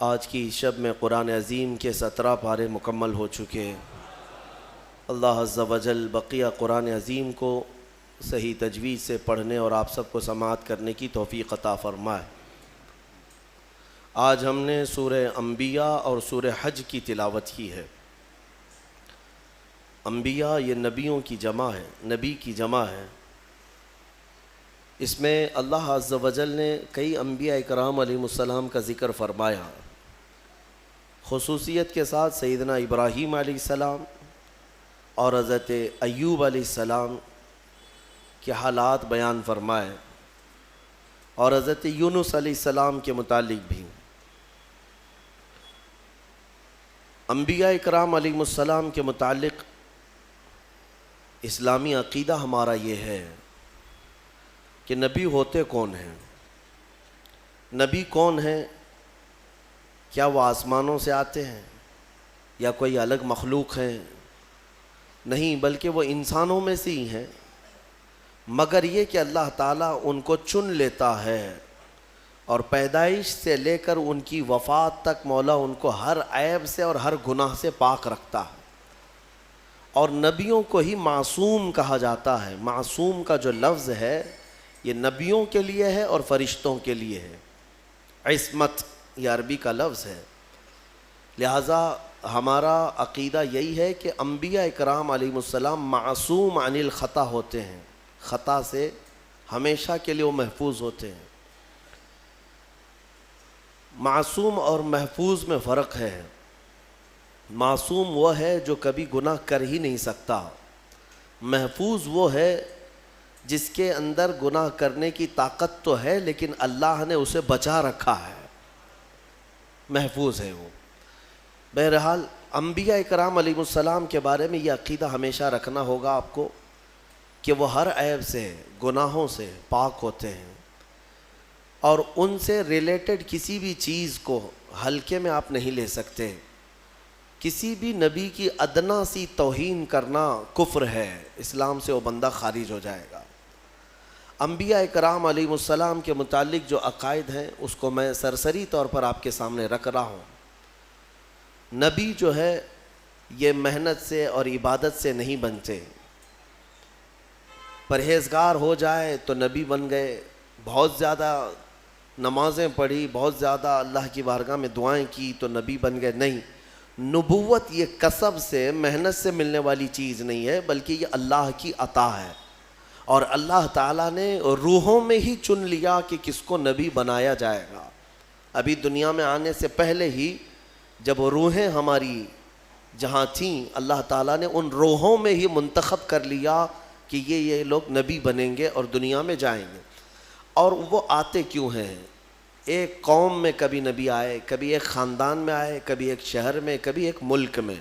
آج کی شب میں قرآن عظیم کے 17 پارے مکمل ہو چکے ہیں۔ اللہ عز و جل بقیہ قرآن عظیم کو صحیح تجوید سے پڑھنے اور آپ سب کو سماعت کرنے کی توفیق عطا فرمائے۔ آج ہم نے سورہ انبیاء اور سورہ حج کی تلاوت کی ہے۔ انبیاء یہ نبیوں کی جمع ہے، نبی کی جمع ہے۔ اس میں اللہ عز و جل نے کئی انبیاء اکرام علیہ السلام کا ذکر فرمایا، خصوصیت کے ساتھ سیدنا ابراہیم علیہ السلام اور حضرت ایوب علیہ السلام کے حالات بیان فرمائے، اور حضرت یونس علیہ السلام کے متعلق بھی۔ انبیاء اکرام علیہ السلام کے متعلق اسلامی عقیدہ ہمارا یہ ہے کہ نبی ہوتے کون ہیں؟ نبی کون ہیں؟ کیا وہ آسمانوں سے آتے ہیں یا کوئی الگ مخلوق ہیں؟ نہیں، بلکہ وہ انسانوں میں سے ہی ہیں، مگر یہ کہ اللہ تعالیٰ ان کو چن لیتا ہے اور پیدائش سے لے کر ان کی وفات تک مولا ان کو ہر عیب سے اور ہر گناہ سے پاک رکھتا ہے۔ اور نبیوں کو ہی معصوم کہا جاتا ہے۔ معصوم کا جو لفظ ہے یہ نبیوں کے لیے ہے اور فرشتوں کے لیے ہے۔ عصمت یہ عربی کا لفظ ہے۔ لہٰذا ہمارا عقیدہ یہی ہے کہ انبیاء اکرام علیہ السلام معصوم عن الخطا ہوتے ہیں، خطا سے ہمیشہ کے لیے وہ محفوظ ہوتے ہیں۔ معصوم اور محفوظ میں فرق ہے۔ معصوم وہ ہے جو کبھی گناہ کر ہی نہیں سکتا، محفوظ وہ ہے جس کے اندر گناہ کرنے کی طاقت تو ہے لیکن اللہ نے اسے بچا رکھا ہے، محفوظ ہے وہ۔ بہرحال انبیاء اکرام علیہ السلام کے بارے میں یہ عقیدہ ہمیشہ رکھنا ہوگا آپ کو کہ وہ ہر عیب سے، گناہوں سے پاک ہوتے ہیں، اور ان سے ریلیٹڈ کسی بھی چیز کو ہلکے میں آپ نہیں لے سکتے۔ کسی بھی نبی کی ادنا سی توہین کرنا کفر ہے، اسلام سے وہ بندہ خارج ہو جائے گا۔ انبیاء اکرام علیہ السلام کے متعلق جو عقائد ہیں اس کو میں سرسری طور پر آپ کے سامنے رکھ رہا ہوں۔ نبی جو ہے یہ محنت سے اور عبادت سے نہیں بنتے۔ پرہیزگار ہو جائے تو نبی بن گئے، بہت زیادہ نمازیں پڑھی، بہت زیادہ اللہ کی بارگاہ میں دعائیں کی تو نبی بن گئے، نہیں۔ نبوت یہ کسب سے، محنت سے ملنے والی چیز نہیں ہے، بلکہ یہ اللہ کی عطا ہے، اور اللہ تعالیٰ نے روحوں میں ہی چن لیا کہ کس کو نبی بنایا جائے گا۔ ابھی دنیا میں آنے سے پہلے ہی جب وہ روحیں ہماری جہاں تھیں، اللہ تعالیٰ نے ان روحوں میں ہی منتخب کر لیا کہ یہ لوگ نبی بنیں گے اور دنیا میں جائیں گے۔ اور وہ آتے کیوں ہیں؟ ایک قوم میں کبھی نبی آئے، کبھی ایک خاندان میں آئے، کبھی ایک شہر میں، کبھی ایک ملک میں،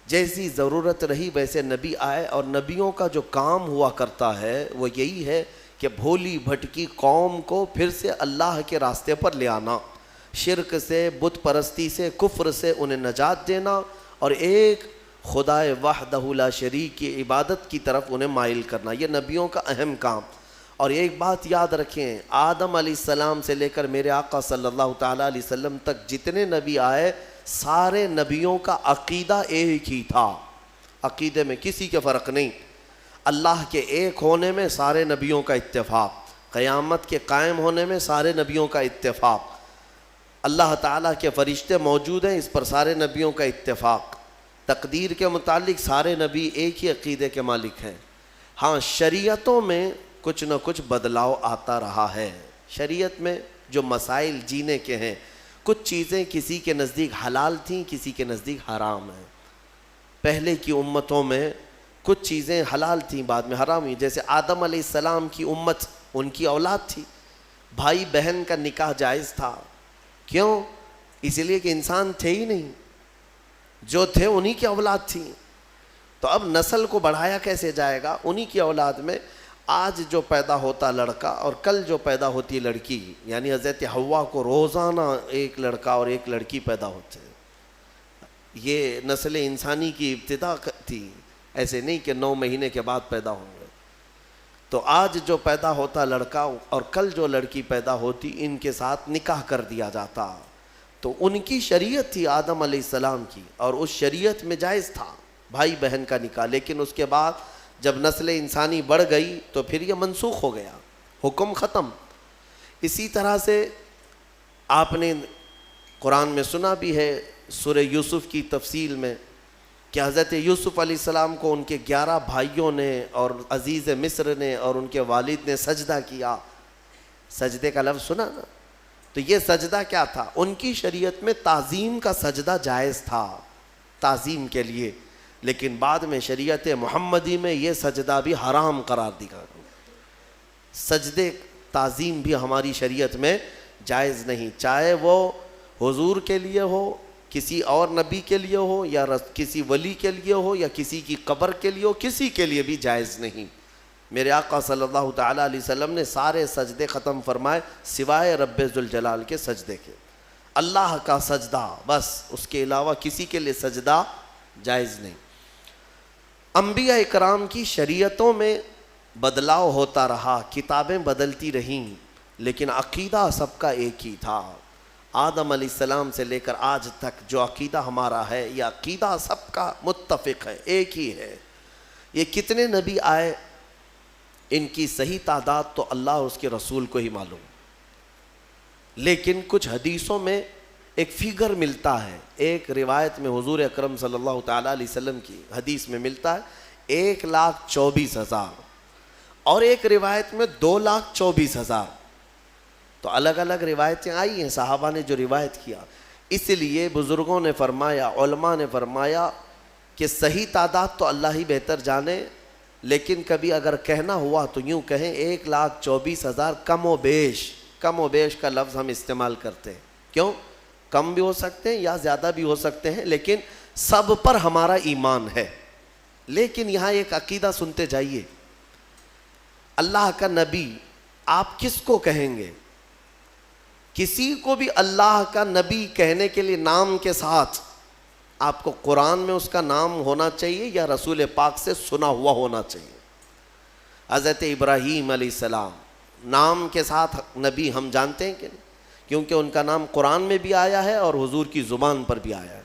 جیسی ضرورت رہی ویسے نبی آئے۔ اور نبیوں کا جو کام ہوا کرتا ہے وہ یہی ہے کہ بھولی بھٹکی قوم کو پھر سے اللہ کے راستے پر لے آنا، شرک سے، بت پرستی سے، کفر سے انہیں نجات دینا، اور ایک خدائے وحدہ لا شریک کی عبادت کی طرف انہیں مائل کرنا، یہ نبیوں کا اہم کام۔ اور ایک بات یاد رکھیں، آدم علیہ السلام سے لے کر میرے آقا صلی اللہ تعالیٰ علیہ وسلم تک جتنے نبی آئے، سارے نبیوں کا عقیدہ ایک ہی تھا، عقیدے میں کسی کے فرق نہیں۔ اللہ کے ایک ہونے میں سارے نبیوں کا اتفاق، قیامت کے قائم ہونے میں سارے نبیوں کا اتفاق، اللہ تعالیٰ کے فرشتے موجود ہیں اس پر سارے نبیوں کا اتفاق، تقدیر کے متعلق سارے نبی ایک ہی عقیدے کے مالک ہیں۔ ہاں، شریعتوں میں کچھ نہ کچھ بدلاؤ آتا رہا ہے۔ شریعت میں جو مسائل جینے کے ہیں، کچھ چیزیں کسی کے نزدیک حلال تھیں، کسی کے نزدیک حرام ہیں۔ پہلے کی امتوں میں کچھ چیزیں حلال تھیں، بعد میں حرام ہوئی۔ جیسے آدم علیہ السلام کی امت، ان کی اولاد تھی، بھائی بہن کا نکاح جائز تھا۔ کیوں؟ اس لیے کہ انسان تھے ہی نہیں، جو تھے انہی کی اولاد تھی۔ تو اب نسل کو بڑھایا کیسے جائے گا؟ انہی کی اولاد میں آج جو پیدا ہوتا لڑکا اور کل جو پیدا ہوتی لڑکی، یعنی حضرت حوا کو روزانہ ایک لڑکا اور ایک لڑکی پیدا ہوتے ہیں۔ یہ نسل انسانی کی ابتدا تھی، ایسے نہیں کہ 9 مہینے کے بعد پیدا ہوں گے۔ تو آج جو پیدا ہوتا لڑکا اور کل جو لڑکی پیدا ہوتی، ان کے ساتھ نکاح کر دیا جاتا، تو ان کی شریعت تھی آدم علیہ السلام کی، اور اس شریعت میں جائز تھا بھائی بہن کا نکاح، لیکن اس کے بعد جب نسل انسانی بڑھ گئی تو پھر یہ منسوخ ہو گیا، حکم ختم۔ اسی طرح سے آپ نے قرآن میں سنا بھی ہے سورہ یوسف کی تفصیل میں کہ حضرت یوسف علیہ السلام کو ان کے 11 بھائیوں نے اور عزیز مصر نے اور ان کے والد نے سجدہ کیا۔ سجدے کا لفظ سنا نا؟ تو یہ سجدہ کیا تھا؟ ان کی شریعت میں تعظیم کا سجدہ جائز تھا، تعظیم کے لیے، لیکن بعد میں شریعت محمدی میں یہ سجدہ بھی حرام قرار دیا۔ سجدے تعظیم بھی ہماری شریعت میں جائز نہیں، چاہے وہ حضور کے لیے ہو، کسی اور نبی کے لیے ہو، یا کسی ولی کے لیے ہو، یا کسی کی قبر کے لیے ہو، کسی کے لیے بھی جائز نہیں۔ میرے آقا صلی اللہ تعالیٰ علیہ وسلم نے سارے سجدے ختم فرمائے سوائے رب ذوالجلال کے سجدے کے، اللہ کا سجدہ بس، اس کے علاوہ کسی کے لیے سجدہ جائز نہیں۔ انبیاء اکرام کی شریعتوں میں بدلاؤ ہوتا رہا، کتابیں بدلتی رہیں، لیکن عقیدہ سب کا ایک ہی تھا۔ آدم علیہ السلام سے لے کر آج تک جو عقیدہ ہمارا ہے، یہ عقیدہ سب کا متفق ہے، ایک ہی ہے۔ یہ کتنے نبی آئے، ان کی صحیح تعداد تو اللہ اور اس کے رسول کو ہی معلوم، لیکن کچھ حدیثوں میں ایک فگر ملتا ہے، ایک روایت میں حضور اکرم صلی اللہ تعالیٰ علیہ وسلم کی حدیث میں ملتا ہے 1,24,000، اور ایک روایت میں 2,24,000۔ تو الگ الگ روایتیں آئی ہیں، صحابہ نے جو روایت کیا، اس لیے بزرگوں نے فرمایا، علماء نے فرمایا کہ صحیح تعداد تو اللہ ہی بہتر جانے، لیکن کبھی اگر کہنا ہوا تو یوں کہیں 1,24,000 کم و بیش کا لفظ ہم استعمال کرتے ہیں۔ کیوں؟ کم بھی ہو سکتے ہیں یا زیادہ بھی ہو سکتے ہیں، لیکن سب پر ہمارا ایمان ہے۔ لیکن یہاں ایک عقیدہ سنتے جائیے، اللہ کا نبی آپ کس کو کہیں گے؟ کسی کو بھی اللہ کا نبی کہنے کے لیے نام کے ساتھ آپ کو قرآن میں اس کا نام ہونا چاہیے یا رسول پاک سے سنا ہوا ہونا چاہیے۔ حضرت ابراہیم علیہ السلام نام کے ساتھ نبی ہم جانتے ہیں کہ نہیں؟ کیونکہ ان کا نام قرآن میں بھی آیا ہے اور حضور کی زبان پر بھی آیا ہے۔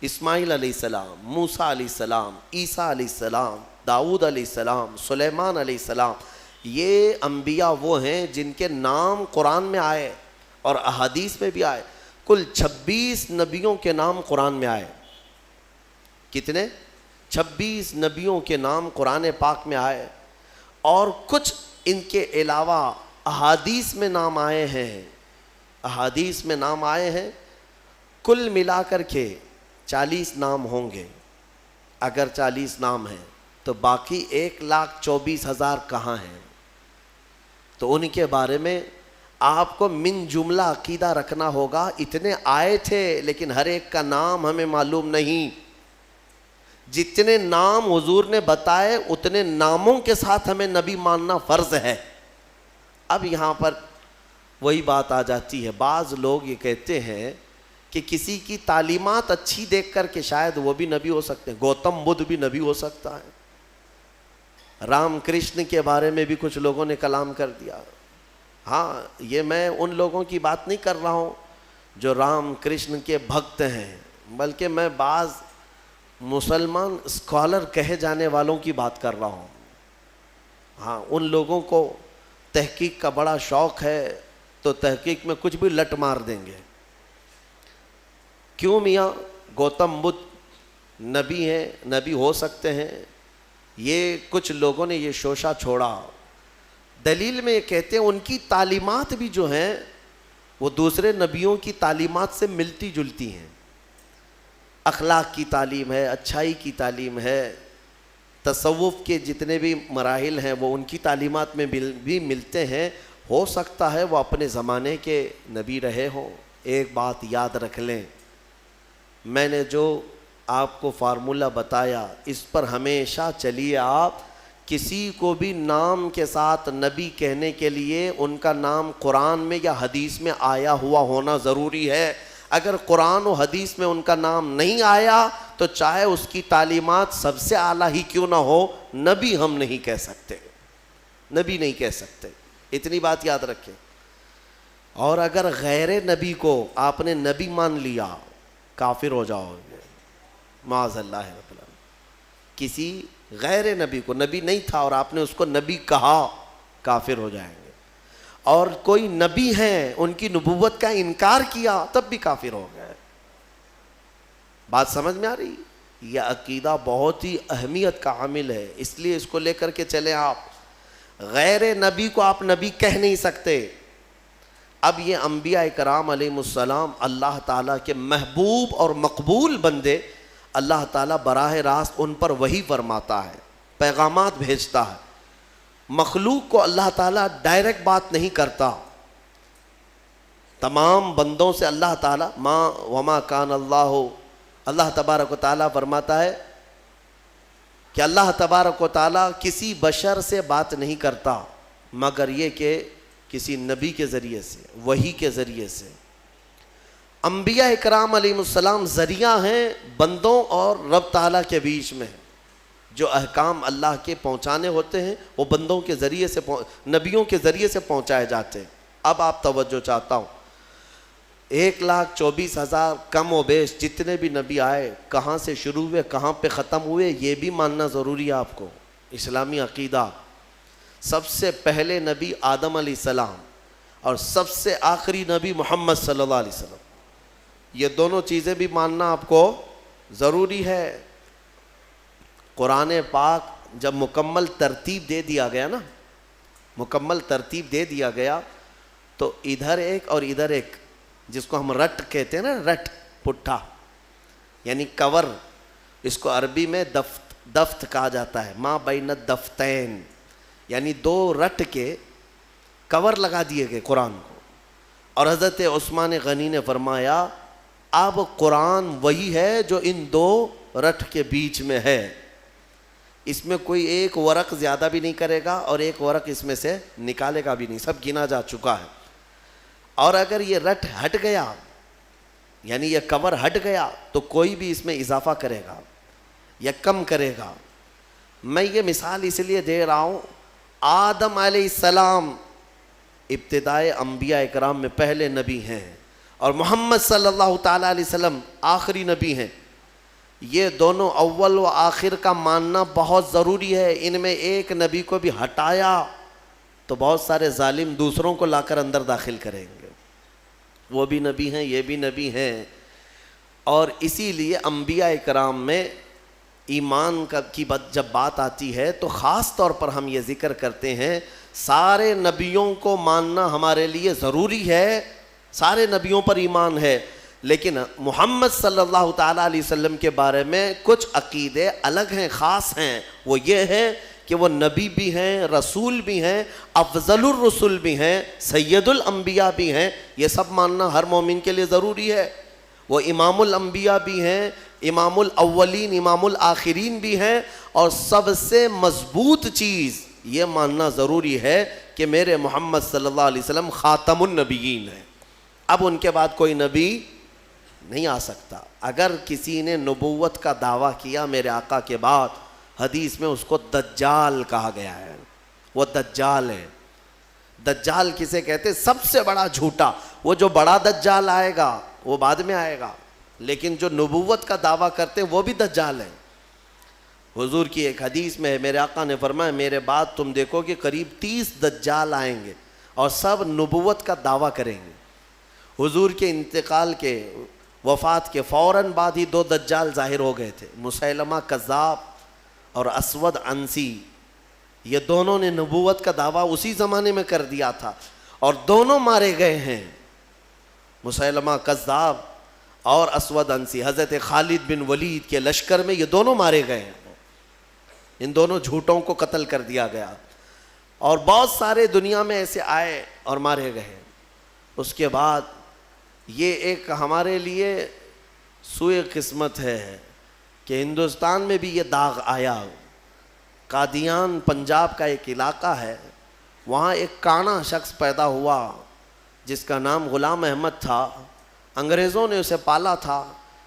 اسماعیل علیہ السلام، موسیٰ علیہ السلام، عیسیٰ علیہ السلام، داؤد علیہ السلام، سلیمان علیہ السلام، یہ انبیاء وہ ہیں جن کے نام قرآن میں آئے اور احادیث میں بھی آئے۔ کل 26 نبیوں کے نام قرآن میں آئے۔ کتنے؟ 26 نبیوں کے نام قرآن پاک میں آئے، اور کچھ ان کے علاوہ احادیث میں نام آئے ہیں، احادیث میں نام آئے ہیں۔ کل ملا کر کے 40 نام ہوں گے۔ اگر 40 نام ہیں تو باقی 1,24,000 کہاں ہیں؟ تو ان کے بارے میں آپ کو من جملہ عقیدہ رکھنا ہوگا، اتنے آئے تھے لیکن ہر ایک کا نام ہمیں معلوم نہیں۔ جتنے نام حضور نے بتائے اتنے ناموں کے ساتھ ہمیں نبی ماننا فرض ہے۔ اب یہاں پر وہی بات آ جاتی ہے، بعض لوگ یہ کہتے ہیں کہ کسی کی تعلیمات اچھی دیکھ کر کے شاید وہ بھی نبی ہو سکتے ہیں، گوتم بدھ بھی نبی ہو سکتا ہے۔ رام کرشن کے بارے میں بھی کچھ لوگوں نے کلام کر دیا۔ ہاں، یہ میں ان لوگوں کی بات نہیں کر رہا ہوں جو رام کرشن کے بھکت ہیں، بلکہ میں بعض مسلمان اسکالر کہے جانے والوں کی بات کر رہا ہوں۔ ہاں، ان لوگوں کو تحقیق کا بڑا شوق ہے تو تحقیق میں کچھ بھی لٹ مار دیں گے۔ کیوں میاں؟ گوتم بدھ نبی ہیں، نبی ہو سکتے ہیں، یہ کچھ لوگوں نے یہ شوشہ چھوڑا۔ دلیل میں یہ کہتے ہیں ان کی تعلیمات بھی جو ہیں وہ دوسرے نبیوں کی تعلیمات سے ملتی جلتی ہیں۔ اخلاق کی تعلیم ہے، اچھائی کی تعلیم ہے، تصوف کے جتنے بھی مراحل ہیں وہ ان کی تعلیمات میں بھی ملتے ہیں۔ ہو سکتا ہے وہ اپنے زمانے کے نبی رہے ہوں۔ ایک بات یاد رکھ لیں، میں نے جو آپ کو فارمولہ بتایا اس پر ہمیشہ چلیے۔ آپ کسی کو بھی نام کے ساتھ نبی کہنے کے لیے ان کا نام قرآن میں یا حدیث میں آیا ہوا ہونا ضروری ہے۔ اگر قرآن و حدیث میں ان کا نام نہیں آیا تو چاہے اس کی تعلیمات سب سے اعلیٰ ہی کیوں نہ ہو، نبی ہم نہیں کہہ سکتے، نبی نہیں کہہ سکتے۔ اتنی بات یاد رکھیں۔ اور اگر غیر نبی کو آپ نے نبی مان لیا کافر ہو جاؤ گے معاذ اللہ رب العالمین. کسی غیر نبی کو، نبی نہیں تھا اور آپ نے اس کو نبی کہا، کافر ہو جائیں گے. اور کوئی نبی ہیں ان کی نبوت کا انکار کیا تب بھی کافر ہو گئے. بات سمجھ میں آ رہی؟ یہ عقیدہ بہت ہی اہمیت کا عامل ہے، اس لیے اس کو لے کر کے چلیں. آپ غیر نبی کو آپ نبی کہہ نہیں سکتے. اب یہ انبیاء کرام علیہم السلام اللہ تعالیٰ کے محبوب اور مقبول بندے، اللہ تعالیٰ براہ راست ان پر وحی فرماتا ہے، پیغامات بھیجتا ہے. مخلوق کو اللہ تعالیٰ ڈائریکٹ بات نہیں کرتا. تمام بندوں سے اللہ تعالیٰ وما کان اللہ تبارک و تعالیٰ فرماتا ہے کہ اللہ تبارک و تعالیٰ کسی بشر سے بات نہیں کرتا مگر یہ کہ کسی نبی کے ذریعے سے، وحی کے ذریعے سے. انبیاء اکرام علیہ السلام ذریعہ ہیں بندوں اور رب تعالیٰ کے بیچ میں. جو احکام اللہ کے پہنچانے ہوتے ہیں وہ بندوں کے ذریعے سے، نبیوں کے ذریعے سے پہنچائے جاتے ہیں. اب آپ توجہ چاہتا ہوں، 1,24,000 کم و بیش جتنے بھی نبی آئے کہاں سے شروع ہوئے کہاں پہ ختم ہوئے یہ بھی ماننا ضروری ہے آپ کو. اسلامی عقیدہ، سب سے پہلے نبی آدم علیہ السلام اور سب سے آخری نبی محمد صلی اللہ علیہ وسلم، یہ دونوں چیزیں بھی ماننا آپ کو ضروری ہے. قرآن پاک جب مکمل ترتیب دے دیا گیا نا، مکمل ترتیب دے دیا گیا تو ادھر ایک اور ادھر ایک، جس کو ہم رٹ کہتے ہیں نا، رٹ پٹھا یعنی کور، اس کو عربی میں دفت کہا جاتا ہے. ما بین الدفتین، یعنی 2 رٹ کے کور لگا دیے گئے قرآن کو. اور حضرت عثمان غنی نے فرمایا اب قرآن وہی ہے جو ان 2 رٹ کے بیچ میں ہے، اس میں کوئی ایک ورق زیادہ بھی نہیں کرے گا اور ایک ورق اس میں سے نکالے گا بھی نہیں، سب گنا جا چکا ہے. اور اگر یہ رٹ ہٹ گیا یعنی یہ کور ہٹ گیا تو کوئی بھی اس میں اضافہ کرے گا یا کم کرے گا. میں یہ مثال اس لیے دے رہا ہوں، آدم علیہ السلام ابتدائے انبیاء اکرام میں پہلے نبی ہیں اور محمد صلی اللہ تعالیٰ علیہ وسلم آخری نبی ہیں. یہ دونوں اول و آخر کا ماننا بہت ضروری ہے. ان میں ایک نبی کو بھی ہٹایا تو بہت سارے ظالم دوسروں کو لا کر اندر داخل کریں گے. وہ بھی نبی ہیں، یہ بھی نبی ہیں. اور اسی لیے انبیاء کرام میں ایمان کی جب بات آتی ہے تو خاص طور پر ہم یہ ذکر کرتے ہیں سارے نبیوں کو ماننا ہمارے لیے ضروری ہے، سارے نبیوں پر ایمان ہے. لیکن محمد صلی اللہ تعالیٰ علیہ وسلم کے بارے میں کچھ عقیدے الگ ہیں، خاص ہیں. وہ یہ ہے کہ وہ نبی بھی ہیں، رسول بھی ہیں، افضل الرسل بھی ہیں، سید الانبیاء بھی ہیں. یہ سب ماننا ہر مومن کے لیے ضروری ہے. وہ امام الانبیاء بھی ہیں، امام الاولین امام الآخرین بھی ہیں. اور سب سے مضبوط چیز یہ ماننا ضروری ہے کہ میرے محمد صلی اللہ علیہ وسلم خاتم النبیین ہیں. اب ان کے بعد کوئی نبی نہیں آ سکتا. اگر کسی نے نبوت کا دعویٰ کیا میرے آقا کے بعد، حدیث میں اس کو دجال کہا گیا ہے. وہ دجال ہے. دجال کسے کہتے؟ سب سے بڑا جھوٹا. وہ جو بڑا دجال آئے گا وہ بعد میں آئے گا، لیکن جو نبوت کا دعویٰ کرتے ہیں وہ بھی دجال ہیں. حضور کی ایک حدیث میں میرے آقا نے فرمایا میرے بعد تم دیکھو کہ قریب 30 دجال آئیں گے اور سب نبوت کا دعویٰ کریں گے. حضور کے انتقال کے، وفات کے فوراً بعد ہی 2 دجال ظاہر ہو گئے تھے، مسیلمہ کذاب اور اسود عنسی. یہ دونوں نے نبوت کا دعویٰ اسی زمانے میں کر دیا تھا اور دونوں مارے گئے ہیں، مسیلمہ کذاب اور اسود عنسی. حضرت خالد بن ولید کے لشکر میں یہ دونوں مارے گئے ہیں. ان دونوں جھوٹوں کو قتل کر دیا گیا. اور بہت سارے دنیا میں ایسے آئے اور مارے گئے. اس کے بعد یہ ایک ہمارے لیے سوئے قسمت ہے کہ ہندوستان میں بھی یہ داغ آیا. قادیان پنجاب کا ایک علاقہ ہے، وہاں ایک کانا شخص پیدا ہوا جس کا نام غلام احمد تھا. انگریزوں نے اسے پالا تھا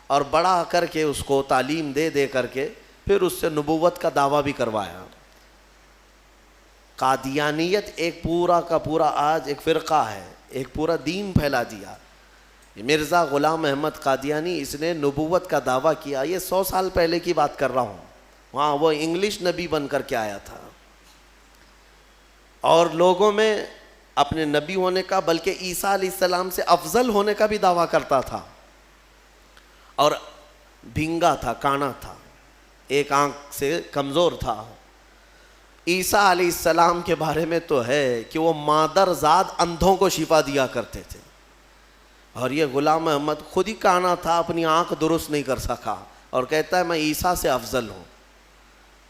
اور بڑا کر کے اس کو تعلیم دے دے کر کے پھر اس سے نبوت کا دعویٰ بھی کروایا. قادیانیت ایک پورا کا پورا آج ایک فرقہ ہے. ایک پورا دین پھیلا دیا. مرزا غلام احمد قادیانی اس نے نبوت کا دعویٰ کیا. یہ 100 سال پہلے کی بات کر رہا ہوں. وہاں وہ انگلش نبی بن کر کے آیا تھا اور لوگوں میں اپنے نبی ہونے کا بلکہ عیسیٰ علیہ السلام سے افضل ہونے کا بھی دعویٰ کرتا تھا. اور بھینگا تھا, کانا تھا, ایک آنکھ سے کمزور تھا. عیسیٰ علیہ السلام کے بارے میں تو ہے کہ وہ مادر ذات اندھوں کو شفا دیا کرتے تھے. اور یہ غلام احمد خود ہی کانا تھا, اپنی آنکھ درست نہیں کر سکا اور کہتا ہے میں عیسیٰ سے افضل ہوں,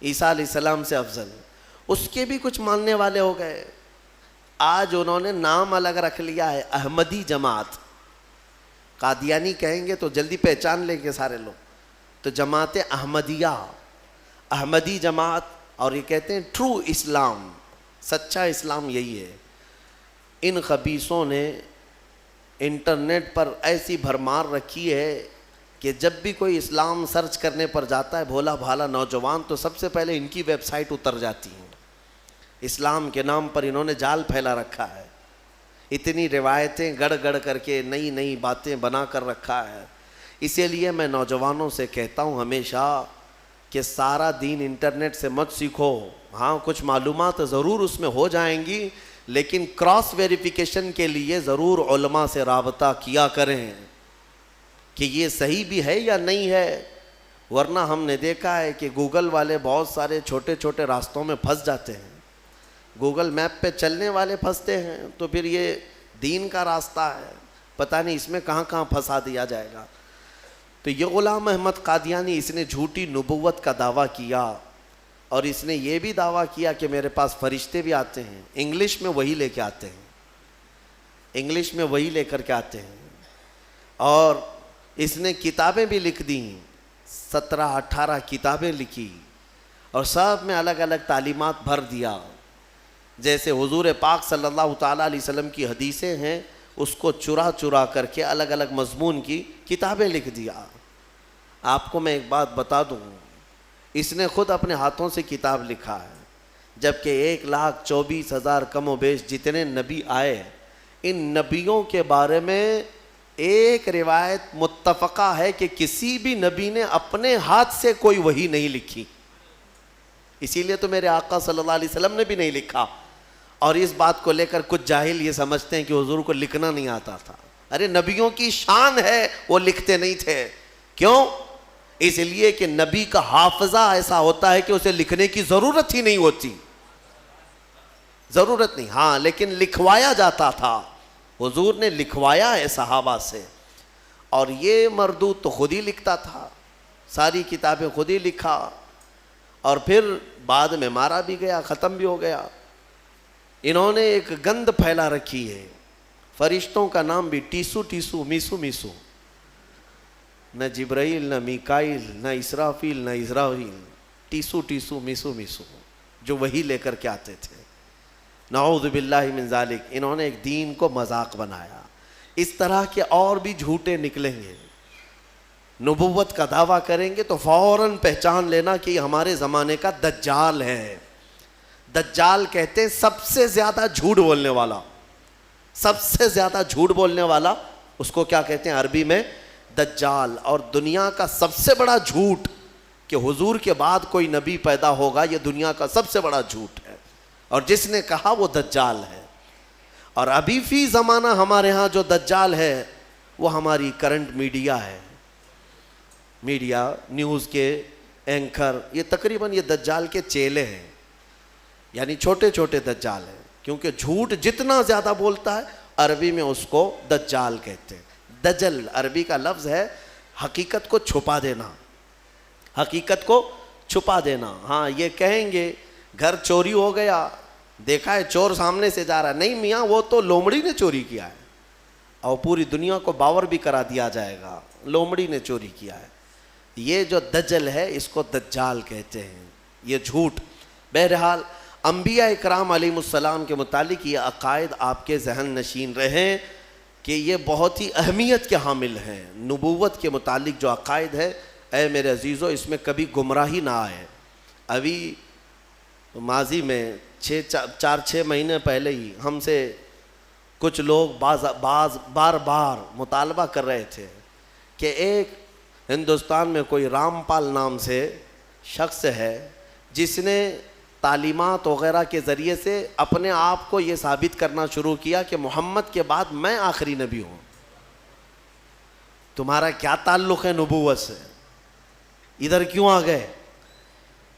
عیسیٰ علیہ السلام سے افضل. اس کے بھی کچھ ماننے والے ہو گئے. آج انہوں نے نام الگ رکھ لیا ہے, احمدی جماعت. قادیانی کہیں گے تو جلدی پہچان لیں گے سارے لوگ. تو جماعت احمدیہ, احمدی جماعت, اور یہ کہتے ہیں ٹرو اسلام, سچا اسلام یہی ہے. ان خبیثوں نے انٹرنیٹ پر ایسی بھرمار رکھی ہے کہ جب بھی کوئی اسلام سرچ کرنے پر جاتا ہے بھولا بھالا نوجوان, تو سب سے پہلے ان کی ویب سائٹ اتر جاتی ہیں. اسلام کے نام پر انہوں نے جال پھیلا رکھا ہے. اتنی روایتیں گڑ گڑ کر کے نئی نئی باتیں بنا کر رکھا ہے. اسی لیے میں نوجوانوں سے کہتا ہوں ہمیشہ کہ سارا دین انٹرنیٹ سے مت سیکھو. ہاں کچھ معلومات ضرور اس میں ہو جائیں گی, لیکن کراس ویریفیکیشن کے لیے ضرور علماء سے رابطہ کیا کریں کہ یہ صحیح بھی ہے یا نہیں ہے. ورنہ ہم نے دیکھا ہے کہ گوگل والے بہت سارے چھوٹے چھوٹے راستوں میں پھنس جاتے ہیں. گوگل میپ پہ چلنے والے پھنستے ہیں, تو پھر یہ دین کا راستہ ہے, پتہ نہیں اس میں کہاں کہاں پھنسا دیا جائے گا. تو یہ غلام احمد قادیانی اس نے جھوٹی نبوت کا دعویٰ کیا, اور اس نے یہ بھی دعویٰ کیا کہ میرے پاس فرشتے بھی آتے ہیں, انگلش میں وہی لے کے آتے ہیں, انگلش میں وہی لے کر کے آتے ہیں. اور اس نے کتابیں بھی لکھ دیں, 17-18 کتابیں لکھی, اور سب میں الگ الگ تعلیمات بھر دیا. جیسے حضور پاک صلی اللہ تعالیٰ علیہ وسلم کی حدیثیں ہیں, اس کو چرا چرا کر کے الگ الگ مضمون کی کتابیں لکھ دیا. آپ کو میں ایک بات بتا دوں, اس نے خود اپنے ہاتھوں سے کتاب لکھا ہے, جبکہ 1,24,000 کم و بیش جتنے نبی آئے, ان نبیوں کے بارے میں ایک روایت متفقہ ہے کہ کسی بھی نبی نے اپنے ہاتھ سے کوئی وحی نہیں لکھی. اسی لیے تو میرے آقا صلی اللہ علیہ وسلم نے بھی نہیں لکھا. اور اس بات کو لے کر کچھ جاہل یہ سمجھتے ہیں کہ حضور کو لکھنا نہیں آتا تھا. ارے نبیوں کی شان ہے, وہ لکھتے نہیں تھے. کیوں؟ اس لیے کہ نبی کا حافظہ ایسا ہوتا ہے کہ اسے لکھنے کی ضرورت ہی نہیں ہوتی, ضرورت نہیں. ہاں لیکن لکھوایا جاتا تھا, حضور نے لکھوایا ہے صحابہ سے. اور یہ مردود تو خود ہی لکھتا تھا, ساری کتابیں خود ہی لکھا, اور پھر بعد میں مارا بھی گیا, ختم بھی ہو گیا. انہوں نے ایک گند پھیلا رکھی ہے, فرشتوں کا نام بھی ٹیسو ٹیسو میسو میسو, نہ جبرائیل نہ میکائیل نہ اسرافیل نہ اسرافیل, ٹیسو ٹیسو میسو میسو, جو وہی لے کر کے آتے تھے. نعوذ باللہ من ذالک. انہوں نے ایک دین کو مذاق بنایا. اس طرح کے اور بھی جھوٹے نکلیں گے. نبوت کا دعویٰ کریں گے تو فوراً پہچان لینا کہ یہ ہمارے زمانے کا دجال ہے. دجال کہتے ہیں سب سے زیادہ جھوٹ بولنے والا, سب سے زیادہ جھوٹ بولنے والا, اس کو کیا کہتے ہیں عربی میں؟ دجال. اور دنیا کا سب سے بڑا جھوٹ کہ حضور کے بعد کوئی نبی پیدا ہوگا, یہ دنیا کا سب سے بڑا جھوٹ ہے. اور جس نے کہا وہ دجال ہے. اور ابھی فی زمانہ ہمارے ہاں جو دجال ہے وہ ہماری کرنٹ میڈیا ہے. میڈیا, نیوز کے اینکر, یہ تقریباً یہ دجال کے چیلے ہیں, یعنی چھوٹے چھوٹے دجال ہیں. کیونکہ جھوٹ جتنا زیادہ بولتا ہے عربی میں اس کو دجال کہتے ہیں. دجل عربی کا لفظ ہے حقیقت کو چھپا دینا, حقیقت کو چھپا دینا. ہاں یہ کہیں گے گھر چوری ہو گیا, دیکھا ہے چور سامنے سے جا رہا ہے, نہیں میاں وہ تو لومڑی نے چوری کیا ہے, اور پوری دنیا کو باور بھی کرا دیا جائے گا لومڑی نے چوری کیا ہے. یہ جو دجل ہے اس کو دجال کہتے ہیں, یہ جھوٹ. بہرحال انبیاء اکرام علیہ السلام کے متعلق یہ عقائد آپ کے ذہن نشین رہیں کہ یہ بہت ہی اہمیت کے حامل ہیں. نبوت کے متعلق جو عقائد ہے, اے میرے عزیزو, اس میں کبھی گمراہی نہ آئے. ابھی ماضی میں 4-6 مہینے پہلے ہی ہم سے کچھ لوگ بار بار مطالبہ کر رہے تھے کہ ایک ہندوستان میں کوئی رام پال نام سے شخص ہے جس نے تعلیمات وغیرہ کے ذریعے سے اپنے آپ کو یہ ثابت کرنا شروع کیا کہ محمد کے بعد میں آخری نبی ہوں. تمہارا کیا تعلق ہے نبوت سے؟ ادھر کیوں آ گئے؟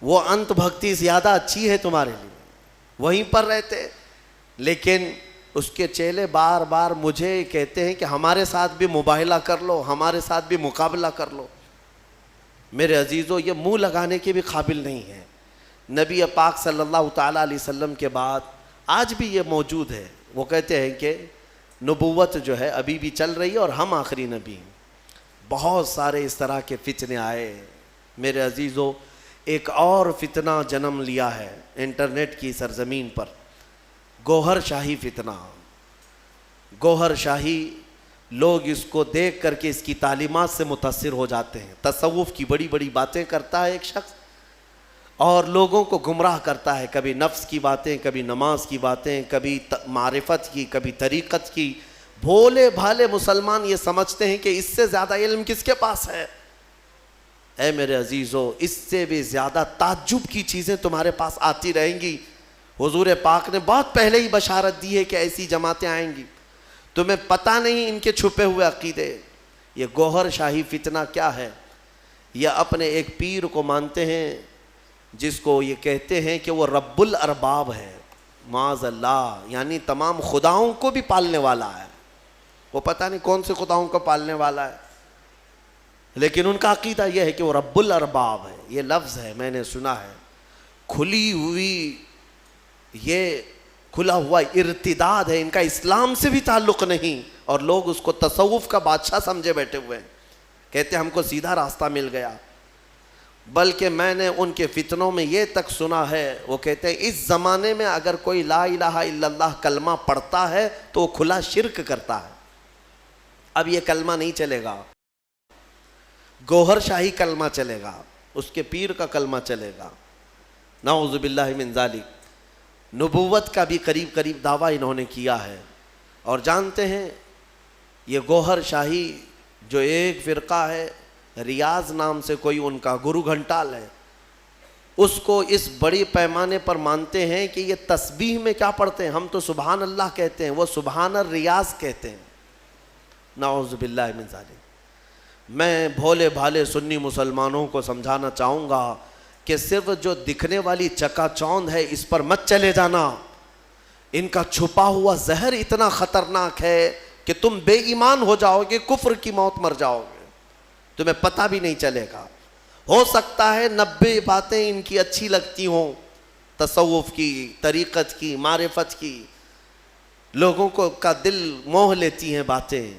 وہ انت بھکتی زیادہ اچھی ہے تمہارے لیے، وہیں پر رہتے. لیکن اس کے چیلے بار بار مجھے کہتے ہیں کہ ہمارے ساتھ بھی مباہلہ کر لو، ہمارے ساتھ بھی مقابلہ کر لو. میرے عزیزو، یہ منہ لگانے کے بھی قابل نہیں ہے. نبی پاک صلی اللہ تعالیٰ علیہ وسلم کے بعد آج بھی یہ موجود ہے. وہ کہتے ہیں کہ نبوت جو ہے ابھی بھی چل رہی ہے اور ہم آخری نبی ہیں. بہت سارے اس طرح کے فتنے آئے. میرے عزیزو، ایک اور فتنہ جنم لیا ہے انٹرنیٹ کی سرزمین پر، گوہر شاہی فتنہ. گوہر شاہی، لوگ اس کو دیکھ کر کے اس کی تعلیمات سے متاثر ہو جاتے ہیں. تصوف کی بڑی بڑی باتیں کرتا ہے ایک شخص اور لوگوں کو گمراہ کرتا ہے. کبھی نفس کی باتیں، کبھی نماز کی باتیں، کبھی معرفت کی، کبھی طریقت کی. بھولے بھالے مسلمان یہ سمجھتے ہیں کہ اس سے زیادہ علم کس کے پاس ہے. اے میرے عزیزو، اس سے بھی زیادہ تعجب کی چیزیں تمہارے پاس آتی رہیں گی. حضور پاک نے بہت پہلے ہی بشارت دی ہے کہ ایسی جماعتیں آئیں گی. تمہیں پتہ نہیں ان کے چھپے ہوئے عقیدے. یہ گوہر شاہی فتنہ کیا ہے؟ یہ اپنے ایک پیر کو مانتے ہیں جس کو یہ کہتے ہیں کہ وہ رب الارباب ہے، معاذ اللہ، یعنی تمام خداؤں کو بھی پالنے والا ہے. وہ پتہ نہیں کون سے خداؤں کو پالنے والا ہے، لیکن ان کا عقیدہ یہ ہے کہ وہ رب الارباب ہے. یہ لفظ ہے، میں نے سنا ہے. کھلی ہوئی، یہ کھلا ہوا ارتداد ہے. ان کا اسلام سے بھی تعلق نہیں اور لوگ اس کو تصوف کا بادشاہ سمجھے بیٹھے ہوئے ہیں. کہتے ہیں ہم کو سیدھا راستہ مل گیا. بلکہ میں نے ان کے فتنوں میں یہ تک سنا ہے، وہ کہتے ہیں اس زمانے میں اگر کوئی لا الہ الا اللہ کلمہ پڑھتا ہے تو وہ کھلا شرک کرتا ہے. اب یہ کلمہ نہیں چلے گا، گوہر شاہی کلمہ چلے گا، اس کے پیر کا کلمہ چلے گا. نعوذ باللہ من ذالک. نبوت کا بھی قریب قریب دعویٰ انہوں نے کیا ہے. اور جانتے ہیں یہ گوہر شاہی جو ایک فرقہ ہے، ریاض نام سے کوئی ان کا گرو گھنٹال ہے، اس کو اس بڑی پیمانے پر مانتے ہیں کہ یہ تسبیح میں کیا پڑھتے ہیں؟ ہم تو سبحان اللہ کہتے ہیں، وہ سبحان الریاض کہتے ہیں. نعوذ باللہ من ذالک. میں بھولے بھالے سنی مسلمانوں کو سمجھانا چاہوں گا کہ صرف جو دکھنے والی چکا چوند ہے اس پر مت چلے جانا. ان کا چھپا ہوا زہر اتنا خطرناک ہے کہ تم بے ایمان ہو جاؤ گے، کفر کی موت مر جاؤ گے، تمہیں پتہ بھی نہیں چلے گا. ہو سکتا ہے 90 باتیں ان کی اچھی لگتی ہوں، تصوف کی، طریقت کی، معرفت کی، لوگوں کو کا دل موہ لیتی ہیں باتیں.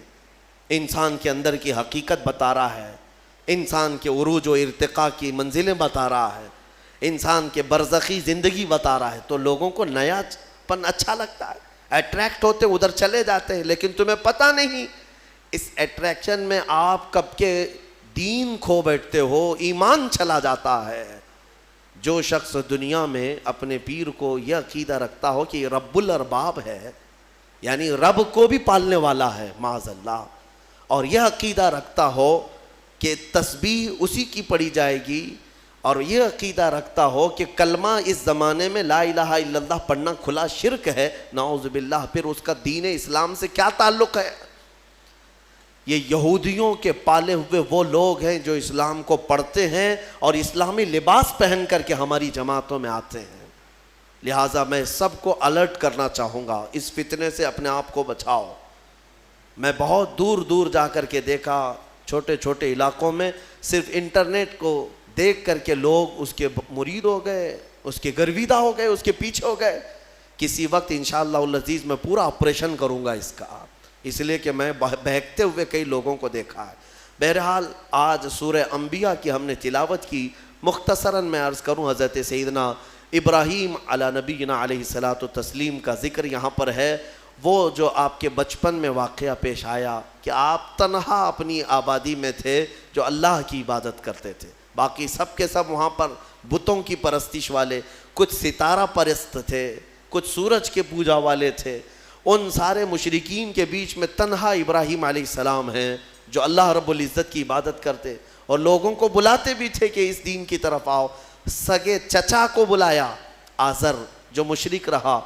انسان کے اندر کی حقیقت بتا رہا ہے، انسان کے عروج و ارتقاء کی منزلیں بتا رہا ہے، انسان کے برزخی زندگی بتا رہا ہے. تو لوگوں کو نیا پن اچھا لگتا ہے، اٹریکٹ ہوتے ادھر چلے جاتے ہیں. لیکن تمہیں پتہ نہیں اس اٹریکشن میں آپ کب کے دین کھو بیٹھتے ہو، ایمان چلا جاتا ہے. جو شخص دنیا میں اپنے پیر کو یہ عقیدہ رکھتا ہو کہ یہ رب الارباب ہے، یعنی رب کو بھی پالنے والا ہے معاذ اللہ، اور یہ عقیدہ رکھتا ہو کہ تسبیح اسی کی پڑھی جائے گی، اور یہ عقیدہ رکھتا ہو کہ کلمہ اس زمانے میں لا الہ الا اللہ پڑھنا کھلا شرک ہے، نعوذ باللہ، پھر اس کا دین اسلام سے کیا تعلق ہے؟ یہ یہودیوں کے پالے ہوئے وہ لوگ ہیں جو اسلام کو پڑھتے ہیں اور اسلامی لباس پہن کر کے ہماری جماعتوں میں آتے ہیں. لہٰذا میں سب کو الرٹ کرنا چاہوں گا، اس فتنے سے اپنے آپ کو بچاؤ. میں بہت دور دور جا کر کے دیکھا، چھوٹے چھوٹے علاقوں میں صرف انٹرنیٹ کو دیکھ کر کے لوگ اس کے مرید ہو گئے، اس کے گرویدہ ہو گئے، اس کے پیچھے ہو گئے. کسی وقت انشاءاللہ العزیز میں پورا آپریشن کروں گا اس کا، اس لیے کہ میں بہکتے ہوئے کئی لوگوں کو دیکھا ہے. بہرحال آج سورہ انبیاء کی ہم نے تلاوت کی. مختصراً میں عرض کروں، حضرت سیدنا ابراہیم علی نبینا علیہ الصلاۃ والتسلیم کا ذکر یہاں پر ہے. وہ جو آپ کے بچپن میں واقعہ پیش آیا کہ آپ تنہا اپنی آبادی میں تھے جو اللہ کی عبادت کرتے تھے، باقی سب کے سب وہاں پر بتوں کی پرستش والے، کچھ ستارہ پرست تھے، کچھ سورج کے پوجا والے تھے. ان سارے مشرکین کے بیچ میں تنہا ابراہیم علیہ السلام ہیں جو اللہ رب العزت کی عبادت کرتے اور لوگوں کو بلاتے بھی تھے کہ اس دین کی طرف آؤ. سگے چچا کو بلایا آزر جو مشرک رہا,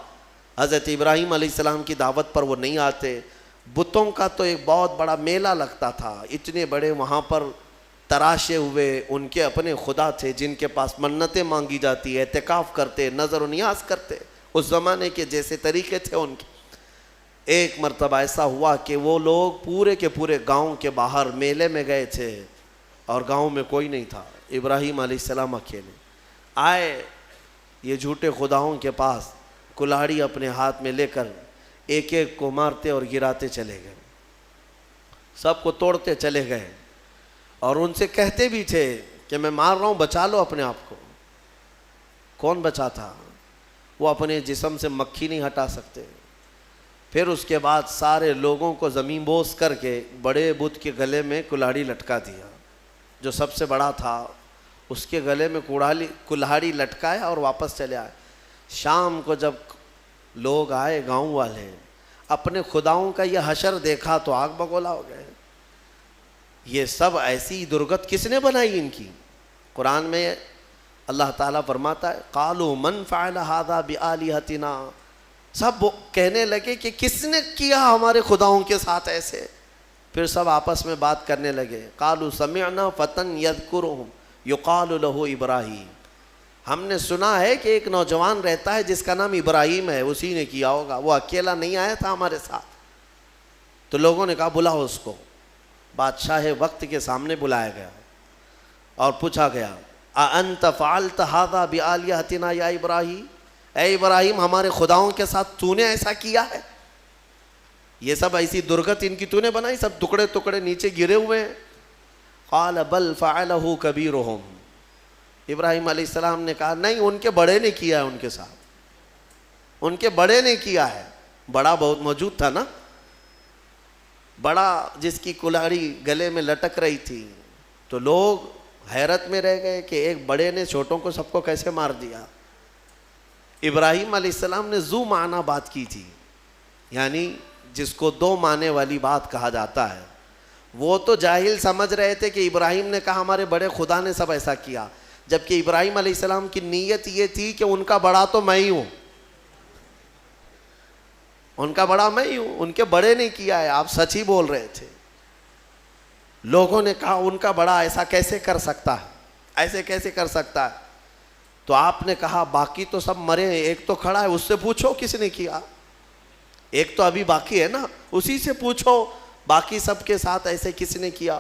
حضرت ابراہیم علیہ السلام کی دعوت پر وہ نہیں آتے. بتوں کا تو ایک بہت بڑا میلہ لگتا تھا, اتنے بڑے وہاں پر تراشے ہوئے ان کے اپنے خدا تھے جن کے پاس منتیں مانگی جاتی, اعتکاف کرتے, نظر و نیاز کرتے, اس زمانے کے جیسے طریقے تھے ان کے. ایک مرتبہ ایسا ہوا کہ وہ لوگ پورے کے پورے گاؤں کے باہر میلے میں گئے تھے اور گاؤں میں کوئی نہیں تھا. ابراہیم علیہ السلام اکیلے آئے یہ جھوٹے خداؤں کے پاس, کلاڑی اپنے ہاتھ میں لے کر ایک ایک کو مارتے اور گراتے چلے گئے, سب کو توڑتے چلے گئے اور ان سے کہتے بھی تھے کہ میں مار رہا ہوں, بچا لو اپنے آپ کو. کون بچاتا؟ وہ اپنے جسم سے مکھی نہیں ہٹا سکتے. پھر اس کے بعد سارے لوگوں کو زمین بوس کر کے بڑے بت کے گلے میں کلاڑی لٹکا دیا. جو سب سے بڑا تھا اس کے گلے میں کلاڑی لٹکایا اور واپس چلے آئے. شام کو جب لوگ آئے گاؤں والے, اپنے خداؤں کا یہ حشر دیکھا تو آگ بگولا ہو گئے. یہ سب ایسی درگت کس نے بنائی ان کی؟ قرآن میں اللہ تعالیٰ فرماتا ہے قالوا من فعل هذا بآلهتنا, سب کہنے لگے کہ کس نے کیا ہمارے خداؤں کے ساتھ ایسے. پھر سب آپس میں بات کرنے لگے. قالوا سمعنا فتى يذكرهم يقال له ابراہیم, ہم نے سنا ہے کہ ایک نوجوان رہتا ہے جس کا نام ابراہیم ہے, اسی نے کیا ہوگا, وہ اکیلا نہیں آیا تھا ہمارے ساتھ. تو لوگوں نے کہا بلاؤ اس کو. بادشاہ وقت کے سامنے بلایا گیا اور پوچھا گیا اَأَنْتَ فَعَلْتَ هَذَا بِآلِهَتِنَا یا ابراہیم, اے ابراہیم ہمارے خداؤں کے ساتھ تو نے ایسا کیا ہے؟ یہ سب ایسی درگت ان کی تو نے بنائی, سب ٹکڑے ٹکڑے نیچے گرے ہوئے ہیں. قال بل فعلہ کبیرہم, ابراہیم علیہ السلام نے کہا نہیں, ان کے بڑے نے کیا ہے, ان کے ساتھ ان کے بڑے نے کیا ہے. بڑا بہت موجود تھا نا, بڑا جس کی کلاڑی گلے میں لٹک رہی تھی. تو لوگ حیرت میں رہ گئے کہ ایک بڑے نے چھوٹوں کو سب کو کیسے مار دیا. ابراہیم علیہ السلام نے ذو معنی بات کی تھی, یعنی جس کو دو معنی والی بات کہا جاتا ہے. وہ تو جاہل سمجھ رہے تھے کہ ابراہیم نے کہا ہمارے بڑے خدا نے سب ایسا کیا, جبکہ ابراہیم علیہ السلام کی نیت یہ تھی کہ ان کا بڑا تو میں ہی ہوں, ان کا بڑا میں ہی ہوں, ان کے بڑے نے کیا ہے, آپ سچ ہی بول رہے تھے. لوگوں نے کہا ان کا بڑا ایسا کیسے کر سکتا ہے, ایسے کیسے کر سکتا ہے؟ تو آپ نے کہا باقی تو سب مرے ہیں, ایک تو کھڑا ہے, اس سے پوچھو کس نے کیا. ایک تو ابھی باقی ہے نا, اسی سے پوچھو باقی سب کے ساتھ ایسے کس نے کیا.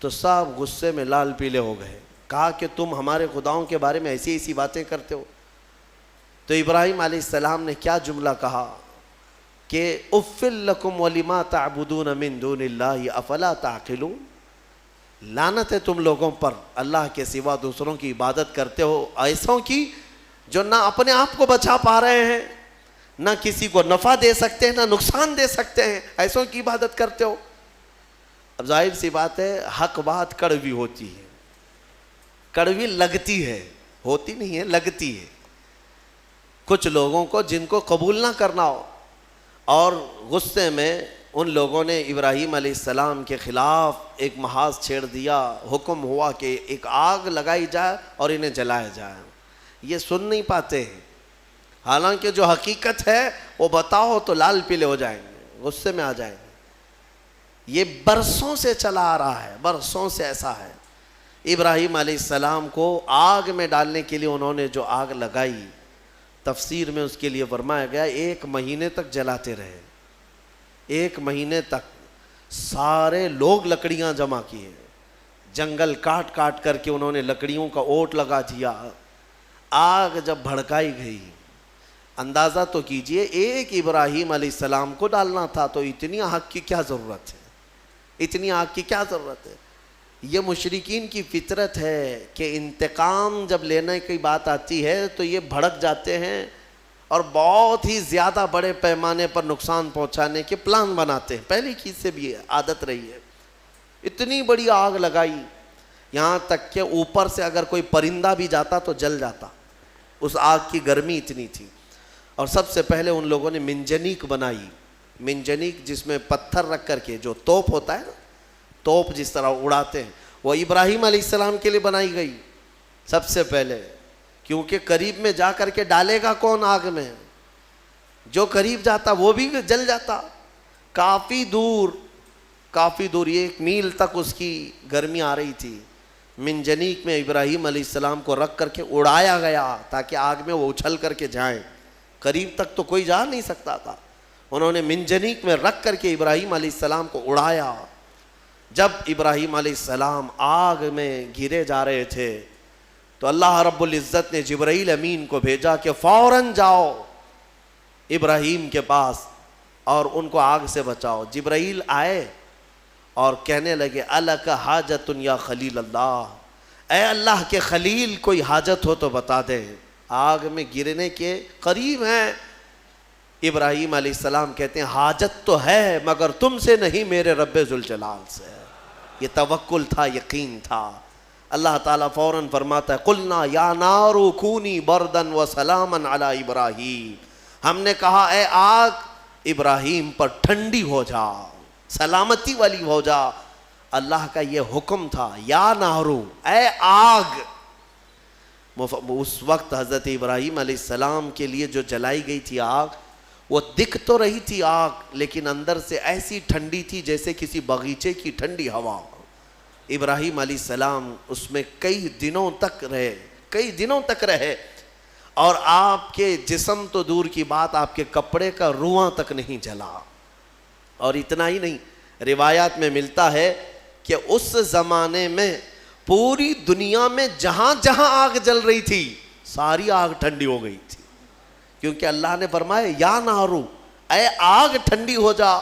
تو سب غصے میں لال پیلے ہو گئے, کہا کہ تم ہمارے خداؤں کے بارے میں ایسی ایسی باتیں کرتے ہو. تو ابراہیم علیہ السلام نے کیا جملہ کہا کہ اُفٍّ لَكُمْ وَلِمَا تَعْبُدُونَ مِن دُونِ اللَّهِ أَفَلَا تَعْقِلُونَ, لعنت ہے تم لوگوں پر, اللہ کے سوا دوسروں کی عبادت کرتے ہو, ایسوں کی جو نہ اپنے آپ کو بچا پا رہے ہیں, نہ کسی کو نفع دے سکتے ہیں, نہ نقصان دے سکتے ہیں, ایسوں کی عبادت کرتے ہو. اب ظاہر سی بات ہے حق بات کڑوی ہوتی ہے, کڑوی لگتی ہے, ہوتی نہیں ہے, لگتی ہے. کچھ لوگوں کو جن کو قبول نہ کرنا ہو, اور غصے میں ان لوگوں نے ابراہیم علیہ السلام کے خلاف ایک محاذ چھیڑ دیا. حکم ہوا کہ ایک آگ لگائی جائے اور انہیں جلایا جائے. یہ سن نہیں پاتے ہیں, حالانکہ جو حقیقت ہے وہ بتاؤ تو لال پیلے ہو جائیں گے, غصے میں آ جائیں گے. یہ برسوں سے چلا آ رہا ہے, برسوں سے ایسا ہے. ابراہیم علیہ السلام کو آگ میں ڈالنے کے لیے انہوں نے جو آگ لگائی, تفسیر میں اس کے لیے فرمایا گیا 1 مہینے تک جلاتے رہے. 1 مہینے تک سارے لوگ لکڑیاں جمع کیے, جنگل کاٹ کاٹ کر کے انہوں نے لکڑیوں کا اوٹ لگا دیا. آگ جب بھڑکائی گئی, اندازہ تو کیجئے ایک ابراہیم علیہ السلام کو ڈالنا تھا, تو اتنی آگ کی کیا ضرورت ہے, اتنی آگ کی کیا ضرورت ہے. یہ مشرکین کی فطرت ہے کہ انتقام جب لینے کی بات آتی ہے تو یہ بھڑک جاتے ہیں اور بہت ہی زیادہ بڑے پیمانے پر نقصان پہنچانے کے پلان بناتے ہیں. پہلی چیز سے بھی عادت رہی ہے. اتنی بڑی آگ لگائی, یہاں تک کہ اوپر سے اگر کوئی پرندہ بھی جاتا تو جل جاتا, اس آگ کی گرمی اتنی تھی. اور سب سے پہلے ان لوگوں نے منجنیق بنائی. منجنیق جس میں پتھر رکھ کر کے جو توپ ہوتا ہے نا, توپ جس طرح اڑاتے ہیں, وہ ابراہیم علیہ السلام کے لیے بنائی گئی سب سے پہلے, کیونکہ قریب میں جا کر کے ڈالے گا کون آگ میں؟ جو قریب جاتا وہ بھی جل جاتا. کافی دور 1 میل تک اس کی گرمی آ رہی تھی. منجنیق میں ابراہیم علیہ السلام کو رکھ کر کے اڑایا گیا تاکہ آگ میں وہ اچھل کر کے جائیں. قریب تک تو کوئی جا نہیں سکتا تھا. انہوں نے منجنیق میں رکھ کر کے ابراہیم علیہ السلام کو اڑایا. جب ابراہیم علیہ السلام آگ میں گرے جا رہے تھے تو اللہ رب العزت نے جبرائیل امین کو بھیجا کہ فوراً جاؤ ابراہیم کے پاس اور ان کو آگ سے بچاؤ. جبرائیل آئے اور کہنے لگے الک حاجت یا خلیل اللہ, اے اللہ کے خلیل کوئی حاجت ہو تو بتا دیں, آگ میں گرنے کے قریب ہیں. ابراہیم علیہ السلام کہتے ہیں حاجت تو ہے مگر تم سے نہیں, میرے رب ذوالجلال سے. یہ توکل تھا, یقین تھا. اللہ تعالیٰ فوراً فرماتا ہے قلنا یا نار کونی بردن و سلاما علی ابراہیم, ہم نے کہا اے آگ ابراہیم پر ٹھنڈی ہو جا, سلامتی والی ہو جا. اللہ کا یہ حکم تھا یا نارو, اے آگ. اس وقت حضرت ابراہیم علیہ السلام کے لیے جو جلائی گئی تھی آگ, وہ دکھ تو رہی تھی آگ, لیکن اندر سے ایسی ٹھنڈی تھی جیسے کسی باغیچے کی ٹھنڈی ہوا. ابراہیم علیہ السلام اس میں کئی دنوں تک رہے اور آپ کے جسم تو دور کی بات, آپ کے کپڑے کا رواں تک نہیں جلا. اور اتنا ہی نہیں, روایات میں ملتا ہے کہ اس زمانے میں پوری دنیا میں جہاں جہاں آگ جل رہی تھی ساری آگ ٹھنڈی ہو گئی تھی, کیونکہ اللہ نے فرمایا یا نارو, اے آگ ٹھنڈی ہو جا.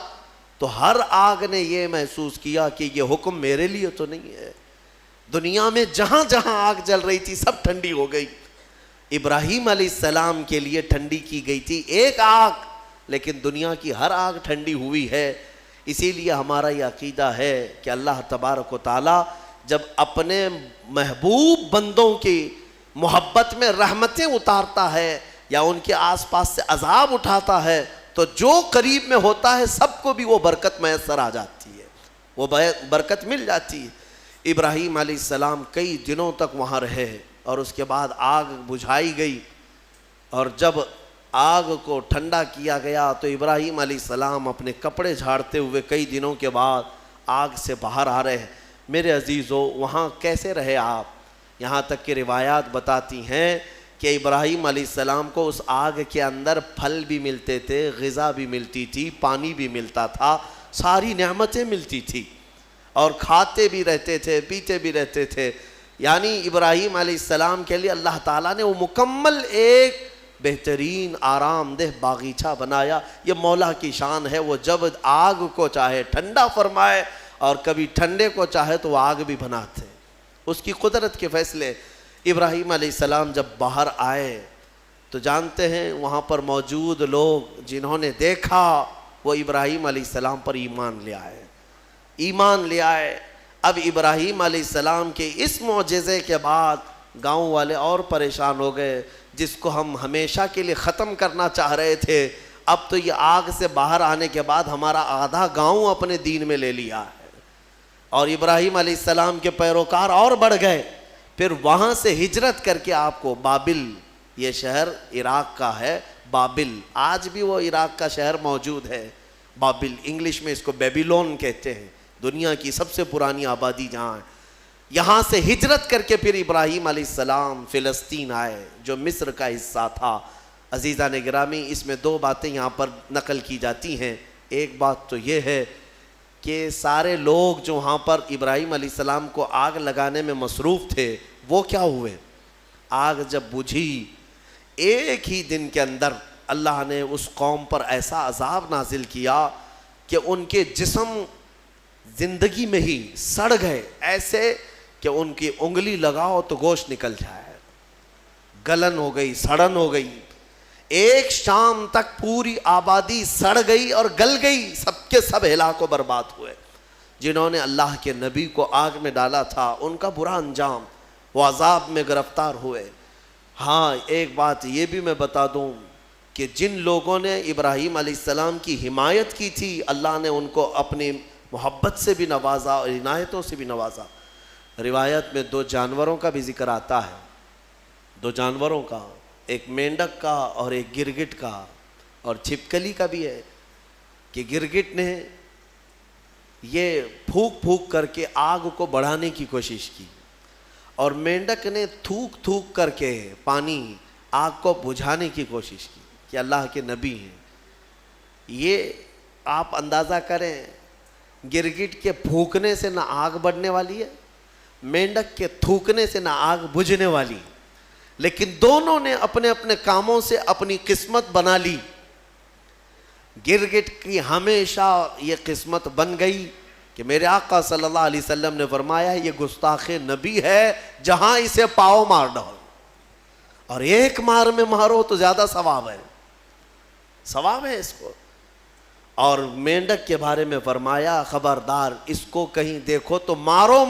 تو ہر آگ نے یہ محسوس کیا کہ یہ حکم میرے لیے تو نہیں ہے. دنیا میں جہاں جہاں آگ جل رہی تھی سب ٹھنڈی ہو گئی. ابراہیم علیہ السلام کے لیے ٹھنڈی کی گئی تھی ایک آگ, لیکن دنیا کی ہر آگ ٹھنڈی ہوئی ہے. اسی لیے ہمارا یہ عقیدہ ہے کہ اللہ تبارک و تعالیٰ جب اپنے محبوب بندوں کی محبت میں رحمتیں اتارتا ہے یا ان کے آس پاس سے عذاب اٹھاتا ہے تو جو قریب میں ہوتا ہے سب کو بھی وہ برکت میسر آ جاتی ہے, وہ برکت مل جاتی ہے. ابراہیم علیہ السلام کئی دنوں تک وہاں رہے اور اس کے بعد آگ بجھائی گئی, اور جب آگ کو ٹھنڈا کیا گیا تو ابراہیم علیہ السلام اپنے کپڑے جھاڑتے ہوئے کئی دنوں کے بعد آگ سے باہر آ رہے ہیں. میرے عزیزو, وہاں کیسے رہے آپ؟ یہاں تک کہ روایات بتاتی ہیں کہ ابراہیم علیہ السلام کو اس آگ کے اندر پھل بھی ملتے تھے, غذا بھی ملتی تھی, پانی بھی ملتا تھا, ساری نعمتیں ملتی تھی, اور کھاتے بھی رہتے تھے, پیتے بھی رہتے تھے. یعنی ابراہیم علیہ السلام کے لیے اللہ تعالیٰ نے وہ مکمل ایک بہترین آرام دہ باغیچہ بنایا. یہ مولا کی شان ہے, وہ جب آگ کو چاہے ٹھنڈا فرمائے اور کبھی ٹھنڈے کو چاہے تو وہ آگ بھی بناتے, اس کی قدرت کے فیصلے. ابراہیم علیہ السلام جب باہر آئے تو جانتے ہیں وہاں پر موجود لوگ جنہوں نے دیکھا وہ ابراہیم علیہ السلام پر ایمان لے آئے. اب ابراہیم علیہ السلام کے اس معجزے کے بعد گاؤں والے اور پریشان ہو گئے, جس کو ہم ہمیشہ کے لیے ختم کرنا چاہ رہے تھے, اب تو یہ آگ سے باہر آنے کے بعد ہمارا آدھا گاؤں اپنے دین میں لے لیا ہے. اور ابراہیم علیہ السلام کے پیروکار اور بڑھ گئے. پھر وہاں سے ہجرت کر کے آپ کو بابل, یہ شہر عراق کا ہے, بابل, آج بھی وہ عراق کا شہر موجود ہے. بابل, انگلش میں اس کو بیبیلون کہتے ہیں, دنیا کی سب سے پرانی آبادی جہاں ہے. یہاں سے ہجرت کر کے پھر ابراہیم علیہ السلام فلسطین آئے جو مصر کا حصہ تھا. عزیزان گرامی, اس میں 2 باتیں یہاں پر نقل کی جاتی ہیں. ایک بات تو یہ ہے کہ سارے لوگ جو وہاں پر ابراہیم علیہ السلام کو آگ لگانے میں مصروف تھے وہ کیا ہوئے؟ آگ جب بجھی ایک ہی دن کے اندر اللہ نے اس قوم پر ایسا عذاب نازل کیا کہ ان کے جسم زندگی میں ہی سڑ گئے, ایسے کہ ان کی انگلی لگاؤ تو گوشت نکل جائے. گلن ہو گئی, سڑن ہو گئی. ایک شام تک پوری آبادی سڑ گئی اور گل گئی, سب کے سب ہلاک و برباد ہوئے. جنہوں نے اللہ کے نبی کو آگ میں ڈالا تھا ان کا برا انجام, وہ عذاب میں گرفتار ہوئے. ہاں, ایک بات یہ بھی میں بتا دوں کہ جن لوگوں نے ابراہیم علیہ السلام کی حمایت کی تھی اللہ نے ان کو اپنی محبت سے بھی نوازا اور عنایتوں سے بھی نوازا۔ روایت میں 2 جانوروں کا بھی ذکر آتا ہے، 2 جانوروں کا، ایک مینڈک کا اور ایک گرگٹ کا، اور چھپکلی کا بھی ہے کہ گرگٹ نے یہ پھونک پھونک کر کے آگ کو بڑھانے کی کوشش کی اور مینڈک نے تھوک تھوک کر کے پانی آگ کو بجھانے کی کوشش کی کہ اللہ کے نبی ہیں۔ یہ آپ اندازہ کریں، گرگٹ کے پھونکنے سے نہ آگ بڑھنے والی ہے، مینڈک کے تھوکنے سے نہ آگ بجھنے والی، لیکن دونوں نے اپنے اپنے کاموں سے اپنی قسمت بنا لی۔ گرگٹ کی ہمیشہ یہ قسمت بن گئی کہ میرے آقا صلی اللہ علیہ وسلم نے فرمایا یہ گستاخ نبی ہے، جہاں اسے پاؤ مار ڈالو، اور ایک مار میں مارو تو زیادہ ثواب ہے، ثواب ہے اس کو۔ اور مینڈک کے بارے میں فرمایا خبردار اس کو کہیں دیکھو تو مارو